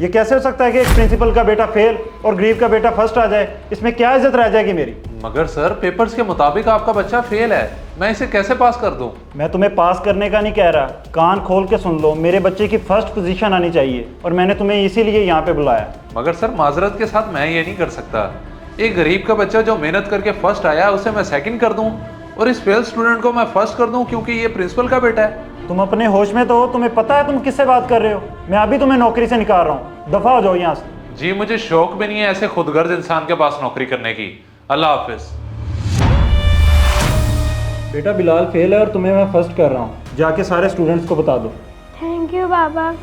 ये कैसे हो सकता है कि एक प्रिंसिपल का बेटा फेल और गरीब का बेटा फर्स्ट आ जाए? इसमें क्या इज्जत रह जाएगी मेरी? मगर सर पेपर्स के मुताबिक आपका बच्चा फेल है, मैं इसे कैसे पास कर दूं? मैं तुम्हें पास करने का नहीं कह रहा, कान खोल के सुन लो। मेरे बच्चे की फर्स्ट पोजीशन आनी चाहिए और मैंने तुम्हें इसीलिए यहाँ पे बुलाया। मगर सर माजरत के साथ मैं ये नहीं कर सकता। एक गरीब का बच्चा जो मेहनत करके फर्स्ट आया उसे मैं सेकंड कर दूं और इस फेल स्टूडेंट को मैं फर्स्ट कर दूं क्योंकि ये प्रिंसिपल का बेटा है। तुम अपने होश में तो हो? तुम्हें पता है तुम किससे बात कर रहे हो? मैं अभी तुम्हें नौकरी से निकाल रहा हूँ, दफा हो जाओ यहाँ से। जी मुझे शौक भी नहीं है ऐसे खुदगर्ज इंसान के पास नौकरी करने की। अल्लाह हाफिज। बेटा बिलाल फेल है और तुम्हें मैं फर्स्ट कर रहा हूँ, जाके सारे स्टूडेंट्स को बता दो। थैंक यू बाबा।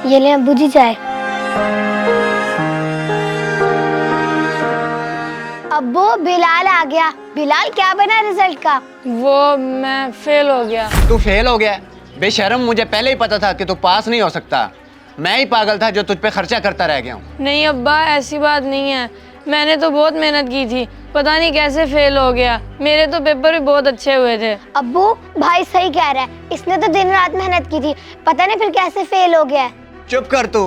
ये ले अब्बू जी चाय। अब्बू बिलाल आ गया। बिलाल क्या बना रिजल्ट का? वो मैं फेल हो गया। तू फेल हो गया? बेशर्म, मुझे पहले ही पता था कि तू पास नहीं हो सकता। मैं ही पागल था जो तुझ पे खर्चा करता रह गया हूँ। नहीं अब्बा, ऐसी बात नहीं है। मैंने तो बहुत मेहनत की थी, पता नहीं कैसे फेल हो गया। मेरे तो पेपर भी बहुत अच्छे हुए थे। अब्बू भाई सही कह रहा है, इसने तो दिन रात मेहनत की थी, पता नहीं फिर कैसे फेल हो गया। चुप कर तू,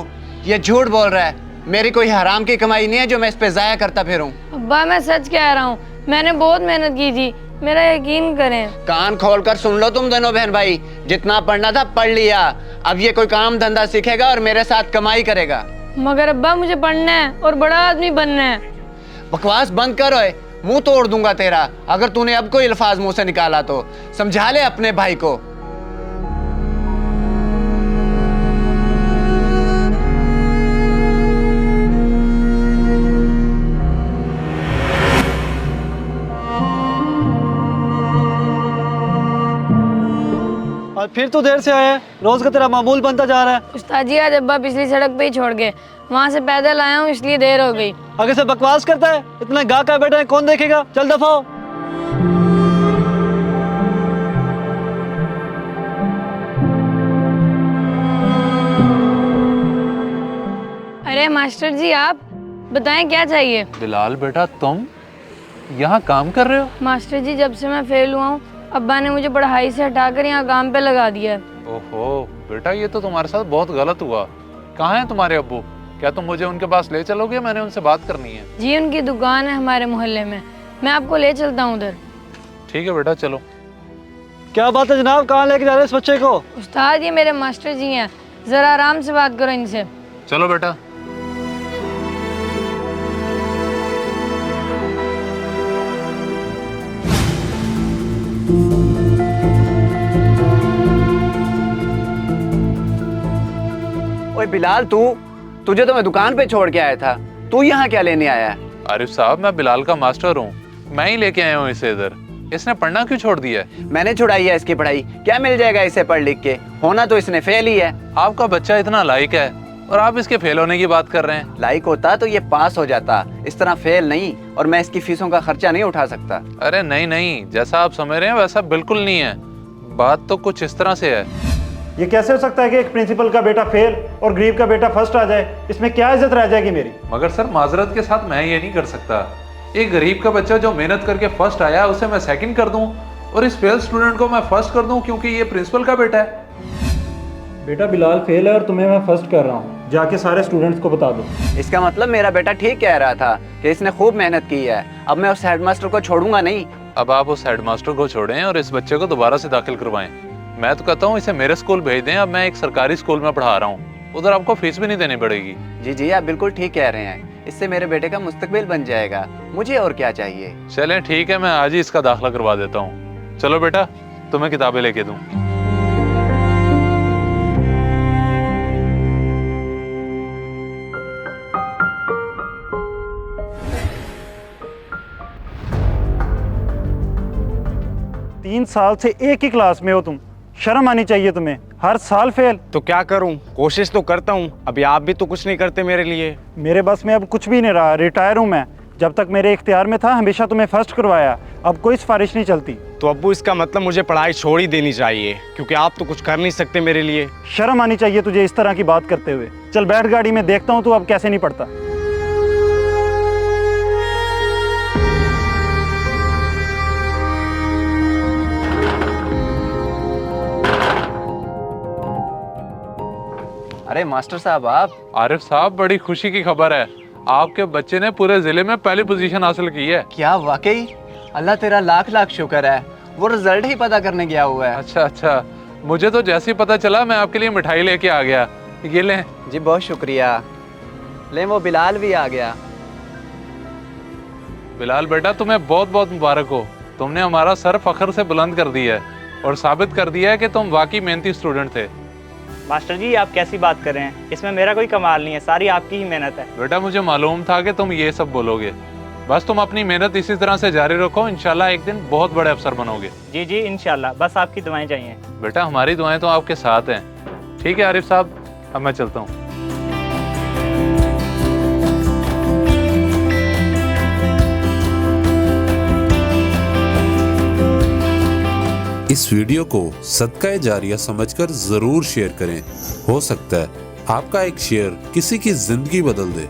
ये झूठ बोल रहा है। मेरी कोई हराम की कमाई नहीं है जो मैं इस पे जाया करता फिरूं। अब्बा मैं सच कह रहा हूँ, मैंने बहुत मेहनत की थी, मेरा यकीन करें। कान खोल कर सुन लो तुम दोनों बहन भाई, जितना पढ़ना था पढ़ लिया। अब ये कोई काम धंधा सीखेगा और मेरे साथ कमाई करेगा। मगर अब्बा मुझे पढ़ना है और बड़ा आदमी बनना है। बकवास बंद कर ओए, मुंह तोड़ दूंगा तेरा अगर तूने अब कोई अल्फाज मुंह से निकाला तो। समझा ले अपने भाई को। और फिर तो देर से आया है, रोज का तेरा मामूल बनता जा रहा है। उस्ताद जी आज अब्बा पिछली सड़क पे ही छोड़ गए, वहाँ से पैदल आया हूँ इसलिए देर हो गई। आगे से बकवास करता है, इतना गा का बेटा है, कौन देखेगा? चल दफा हो। अरे मास्टर जी आप बताएं क्या चाहिए? बिलाल बेटा तुम यहाँ काम कर रहे हो? मास्टर जी जब से मैं फेल हुआ हूँ अब्बा ने मुझे पढ़ाई से हटाकर यहाँ काम पे लगा दिया है। ओहो बेटा ये तो तुम्हारे साथ बहुत गलत हुआ। कहाँ हैं तुम्हारे अब्बू? क्या तुम मुझे उनके पास ले चलोगे? मैंने उनसे बात करनी है। जी उनकी दुकान है हमारे मोहल्ले में, मैं आपको ले चलता हूँ उधर। ठीक है बेटा चलो। क्या बात है जनाब, कहाँ लेके जा रहे हैं इस बच्चे को? उस्ताद ये मेरे मास्टर जी हैं, जरा आराम से बात करो इनसे। चलो बेटा। ओए बिलाल, तुझे तो मैं दुकान पे छोड़ के आया था, तू यहाँ क्या लेने आया? आरिफ साहब मैं बिलाल का मास्टर हूँ, मैं ही लेके आया हूँ इसे इधर। इसने पढ़ना क्यों छोड़ दिया है? मैंने छुड़ाई है इसकी पढ़ाई, क्या मिल जाएगा इसे पढ़ लिख के? होना तो इसने फेल ही है। आपका बच्चा इतना लायक है और आप इसके फेल होने की बात कर रहे हैं। लायक होता तो ये पास हो जाता, इस तरह फेल नहीं। और मैं इसकी फीसों का खर्चा नहीं उठा सकता। अरे नहीं नहीं, जैसा आप समझ रहे हैं वैसा बिल्कुल नहीं है। बात तो कुछ इस तरह से है। ये कैसे हो सकता है कि एक प्रिंसिपल का बेटा फेल और गरीब का बेटा फर्स्ट आ जाए? इसमें क्या इज्जत रह जाएगी मेरी? मगर सर माजरत के साथ मैं ये नहीं कर सकता। एक गरीब का बच्चा जो मेहनत करके फर्स्ट आया उसे मैं सेकंड कर दूं और इस फेल स्टूडेंट को मैं फर्स्ट कर दूं क्योंकि ये प्रिंसिपल का बेटा है। बेटा बिलाल फेल है और तुम्हें मैं फर्स्ट कर रहा हूँ, जाके सारे स्टूडेंट्स को बता दो। इसका मतलब मेरा बेटा ठीक कह रहा था कि इसने खूब मेहनत की है। अब मैं उस हेडमास्टर को छोड़ूंगा नहीं। अब आप उस हेडमास्टर को छोड़ें और इस बच्चे को दोबारा से दाखिल करवाएं। मैं तो कहता हूँ इसे मेरे स्कूल भेज दें। अब मैं एक सरकारी स्कूल में पढ़ा रहा हूँ, उधर आपको फीस भी नहीं देनी पड़ेगी। जी जी आप बिल्कुल ठीक कह रहे हैं, इससे मेरे बेटे का मुस्तकबिल बन जाएगा। मुझे और क्या चाहिए? चलें ठीक है, मैं आज ही इसका दाखिला करवा देता हूँ। चलो बेटा तुम्हें किताबें लेके दूँ। तीन साल से एक ही क्लास में हो तुम, शर्म आनी चाहिए तुम्हें। हर साल फेल। तो क्या करूं, कोशिश तो करता हूं। अभी आप भी तो कुछ नहीं करते मेरे लिए। मेरे बस में अब कुछ भी नहीं रहा, रिटायर हूँ मैं। जब तक मेरे इख्तियार में था हमेशा तुम्हें फर्स्ट करवाया, अब कोई सिफारिश नहीं चलती। तो अब्बू इसका मतलब मुझे पढ़ाई छोड़ ही देनी चाहिए, क्योंकि आप तो कुछ कर नहीं सकते मेरे लिए। शर्म आनी चाहिए तुझे इस तरह की बात करते हुए। चल बैठ गाड़ी में, देखता हूँ तू अब कैसे नहीं पढ़ता। बड़े मास्टर साहब आप। आरिफ साहब, बड़ी खुशी की खबर है, आपके बच्चे ने पूरे जिले में पहली पोजीशन हासिल की है। क्या वाकई? अल्लाह तेरा लाख लाख शुक्र है। वो रिजल्ट ही पता करने गया हुआ है। अच्छा अच्छा, मुझे तो जैसे ही पता चला मैं आपके लिए मिठाई लेके आ गया। ये लें। जी बहुत शुक्रिया। ले वो बिलाल भी आ गया। बिलाल बेटा, तुम्हें बहुत बहुत मुबारक हो। तुमने हमारा सर फख्र से बुलंद कर दिया है और साबित कर दिया है कि तुम वाकई मेहनती स्टूडेंट थे। मास्टर जी आप कैसी बात कर रहे हैं, इसमें मेरा कोई कमाल नहीं है, सारी आपकी ही मेहनत है। बेटा, मुझे मालूम था कि तुम ये सब बोलोगे। बस तुम अपनी मेहनत इसी तरह से जारी रखो, इंशाल्लाह एक दिन बहुत बड़े अफसर बनोगे। जी जी इंशाल्लाह, बस आपकी दुआएं चाहिए। बेटा, हमारी दुआएं तो आपके साथ हैं। ठीक है आरिफ साहब, अब मैं चलता हूँ। इस वीडियो को सदका जारिया समझकर जरूर शेयर करें। हो सकता है आपका एक शेयर किसी की जिंदगी बदल दे।